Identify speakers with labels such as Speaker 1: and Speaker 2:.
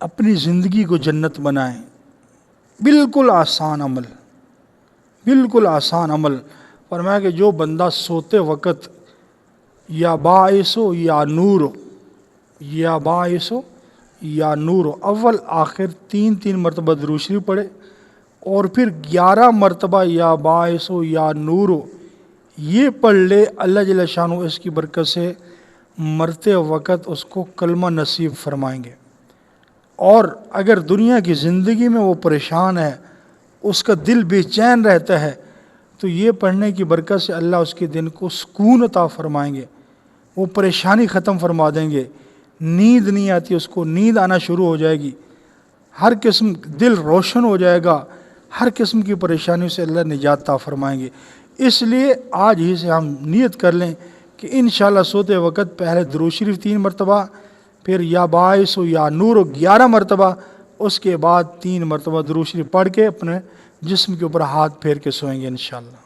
Speaker 1: اپنی زندگی کو جنت بنائیں۔ بالکل آسان عمل، بالکل آسان عمل۔ فرمایا کہ جو بندہ سوتے وقت یا باعث ہو یا نور ہو، یا باعث ہو یا نور ہو، اول آخر 3 مرتبہ درود شریف پڑھے، اور پھر 11 مرتبہ یا باعث ہو یا نور ہو یہ پڑھ لے، اللہ جل شانہ اس کی برکت سے مرتے وقت اس کو کلمہ نصیب فرمائیں گے۔ اور اگر دنیا کی زندگی میں وہ پریشان ہے، اس کا دل بے چین رہتا ہے، تو یہ پڑھنے کی برکت سے اللہ اس کے دن کو سکون عطا فرمائیں گے، وہ پریشانی ختم فرما دیں گے۔ نیند نہیں آتی اس کو، نیند آنا شروع ہو جائے گی، ہر قسم دل روشن ہو جائے گا، ہر قسم کی پریشانیوں سے اللہ نجات عطا فرمائیں گے۔ اس لیے آج ہی سے ہم نیت کر لیں کہ انشاءاللہ سوتے وقت پہلے درود شریف 3 مرتبہ، پھر یا باعث ہو یا نور ہو 11 مرتبہ، اس کے بعد 3 مرتبہ درود شریف پڑھ کے اپنے جسم کے اوپر ہاتھ پھیر کے سوئیں گے انشاءاللہ۔